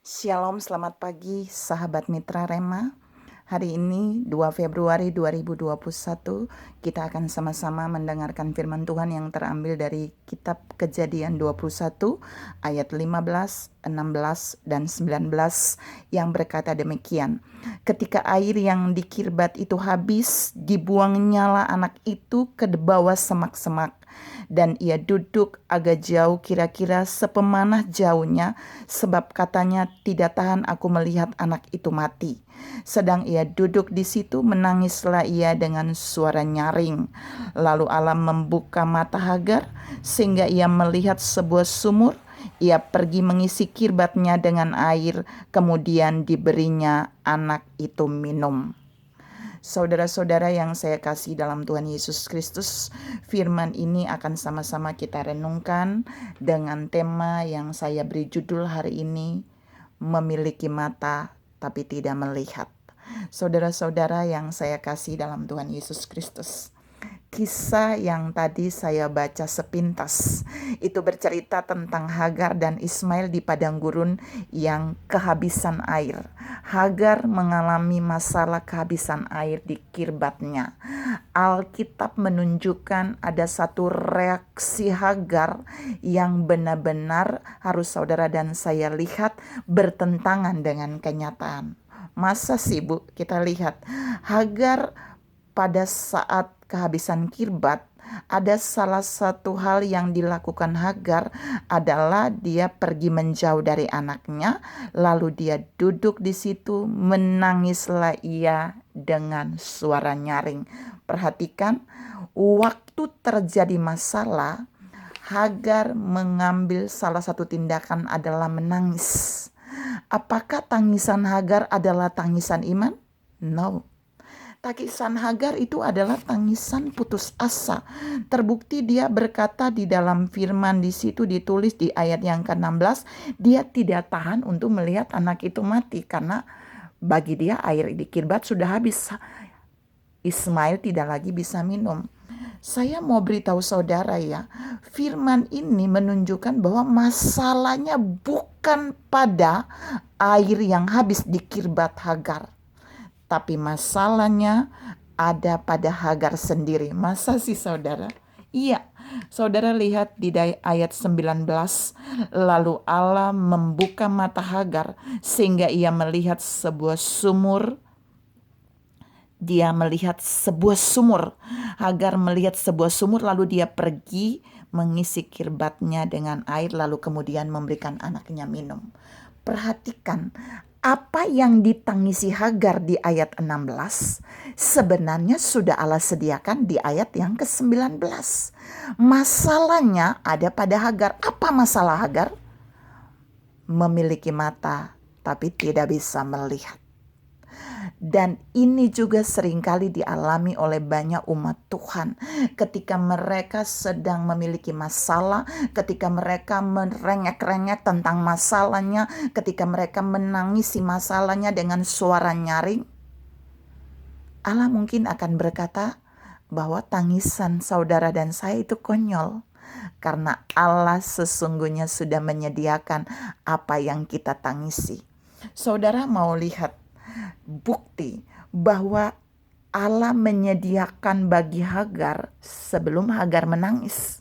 Shalom, selamat pagi sahabat Mitra Rema. Hari ini 2 Februari 2021 kita akan sama-sama mendengarkan firman Tuhan yang terambil dari kitab Kejadian 21 ayat 15, 16, dan 19 yang berkata demikian. Ketika air yang di Kirbat itu habis, dibuangnyalah anak itu ke bawah semak-semak. Dan ia duduk agak jauh, kira-kira sepemanah jauhnya, sebab katanya, tidak tahan aku melihat anak itu mati. Sedang ia duduk di situ, menangislah ia dengan suara nyaring. Lalu Allah membuka mata Hagar, sehingga ia melihat sebuah sumur. Ia pergi mengisi kirbatnya dengan air, kemudian diberinya anak itu minum. Saudara-saudara yang saya kasih dalam Tuhan Yesus Kristus, firman ini akan sama-sama kita renungkan dengan tema yang saya beri judul hari ini, memiliki mata tapi tidak melihat. Saudara-saudara yang saya kasih dalam Tuhan Yesus Kristus, kisah yang tadi saya baca sepintas itu bercerita tentang Hagar dan Ismail di padang gurun yang kehabisan air. Hagar mengalami masalah kehabisan air di kirbatnya. Alkitab menunjukkan ada satu reaksi Hagar yang benar-benar harus saudara dan saya lihat bertentangan dengan kenyataan. Masa sih Bu, kita lihat Hagar pada saat kehabisan kirbat, ada salah satu hal yang dilakukan Hagar adalah dia pergi menjauh dari anaknya, lalu dia duduk di situ, menangislah ia dengan suara nyaring. Perhatikan, waktu terjadi masalah, Hagar mengambil salah satu tindakan adalah menangis. Apakah tangisan Hagar adalah tangisan iman? No. Tangisan Hagar itu adalah tangisan putus asa. Terbukti dia berkata di dalam firman di situ ditulis di ayat yang ke-16, dia tidak tahan untuk melihat anak itu mati karena bagi dia air di kirbat sudah habis. Ismail tidak lagi bisa minum. Saya mau beritahu saudara ya, firman ini menunjukkan bahwa masalahnya bukan pada air yang habis di kirbat Hagar, tapi masalahnya ada pada Hagar sendiri. Masa sih saudara? Iya, saudara lihat di ayat 19. Lalu Allah membuka mata Hagar sehingga ia melihat sebuah sumur. Dia melihat sebuah sumur. Hagar melihat sebuah sumur, lalu dia pergi mengisi kirbatnya dengan air, lalu kemudian memberikan anaknya minum. Perhatikan, apa yang ditangisi Hagar di ayat 16 sebenarnya sudah Allah sediakan di ayat yang ke-19. Masalahnya ada pada Hagar. Apa masalah Hagar? Memiliki mata tapi tidak bisa melihat. Dan ini juga seringkali dialami oleh banyak umat Tuhan. Ketika mereka sedang memiliki masalah, ketika mereka merengek-rengek tentang masalahnya, ketika mereka menangisi masalahnya dengan suara nyaring, Allah mungkin akan berkata bahwa tangisan saudara dan saya itu konyol. Karena Allah sesungguhnya sudah menyediakan apa yang kita tangisi. Saudara mau lihat bukti bahwa Allah menyediakan bagi Hagar sebelum Hagar menangis.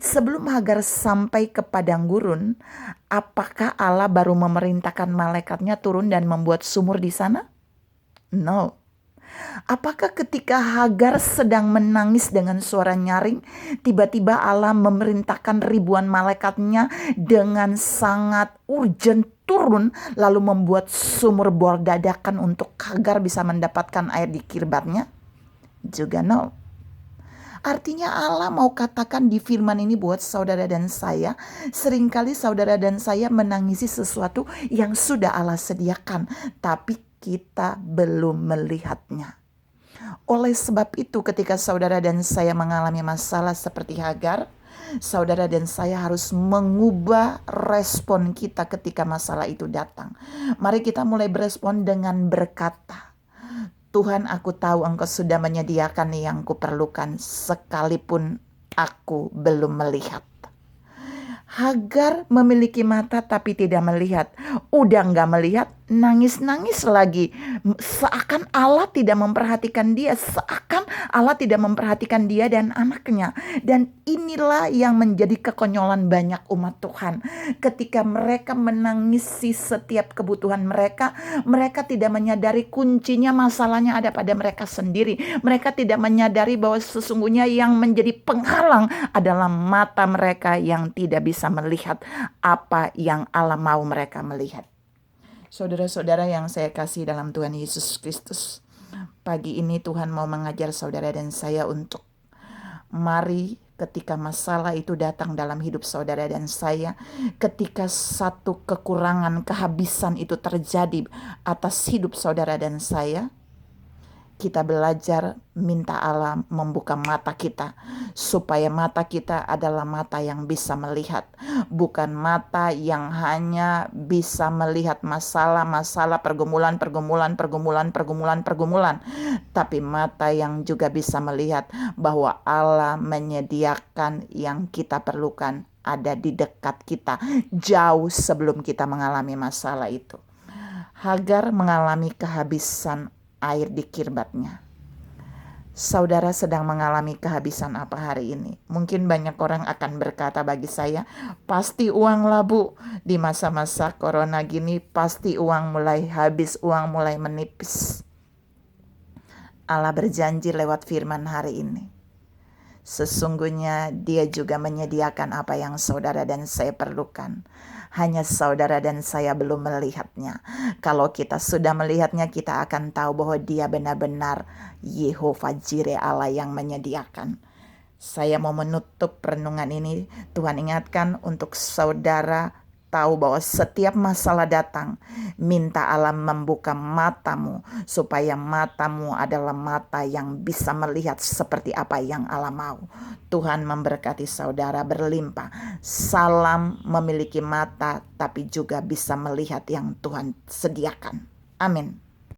Sebelum Hagar sampai ke padang gurun, apakah Allah baru memerintahkan malaikatnya turun dan membuat sumur di sana? No. Apakah ketika Hagar sedang menangis dengan suara nyaring, tiba-tiba Allah memerintahkan ribuan malaikatnya dengan sangat urgent turun, lalu membuat sumur bor dadakan untuk Hagar bisa mendapatkan air di kirbatnya? Juga no. Artinya Allah mau katakan di firman ini buat saudara dan saya, seringkali saudara dan saya menangisi sesuatu yang sudah Allah sediakan, tapi kita belum melihatnya. Oleh sebab itu, ketika saudara dan saya mengalami masalah seperti Hagar, saudara dan saya harus mengubah respon kita ketika masalah itu datang. Mari kita mulai berespon dengan berkata, Tuhan, aku tahu Engkau sudah menyediakan yang kuperlukan sekalipun aku belum melihat. Hagar memiliki mata tapi tidak melihat. Udah nggak melihat, nangis-nangis lagi. Seakan Allah tidak memperhatikan dia. Seakan Allah tidak memperhatikan dia dan anaknya. Dan inilah yang menjadi kekonyolan banyak umat Tuhan. Ketika mereka menangisi setiap kebutuhan mereka, mereka tidak menyadari kuncinya masalahnya ada pada mereka sendiri. Mereka tidak menyadari bahwa sesungguhnya yang menjadi penghalang adalah mata mereka yang tidak bisa melihat apa yang Allah mau mereka melihat. Saudara-saudara yang saya kasih dalam Tuhan Yesus Kristus, pagi ini Tuhan mau mengajar saudara dan saya untuk mari ketika masalah itu datang dalam hidup saudara dan saya, ketika satu kekurangan, kehabisan itu terjadi atas hidup saudara dan saya, kita belajar minta Allah membuka mata kita, supaya mata kita adalah mata yang bisa melihat, bukan mata yang hanya bisa melihat masalah-masalah, pergumulan, tapi mata yang juga bisa melihat bahwa Allah menyediakan yang kita perlukan ada di dekat kita, jauh sebelum kita mengalami masalah itu. Hagar mengalami kehabisan air di kirbatnya. Saudara sedang mengalami kehabisan apa hari ini? Mungkin banyak orang akan berkata bagi saya, pasti uang lah Bu. Di masa-masa corona gini pasti uang mulai habis, uang mulai menipis. Allah berjanji lewat firman hari ini. Sesungguhnya Dia juga menyediakan apa yang saudara dan saya perlukan. Hanya saudara dan saya belum melihatnya. Kalau kita sudah melihatnya, kita akan tahu bahwa Dia benar-benar Yehova Jireh, Allah yang menyediakan. Saya mau menutup renungan ini. Tuhan ingatkan untuk saudara tahu bahwa setiap masalah datang, minta Allah membuka matamu, supaya matamu adalah mata yang bisa melihat seperti apa yang Allah mau. Tuhan memberkati saudara berlimpah. Salam memiliki mata, tapi juga bisa melihat yang Tuhan sediakan. Amin.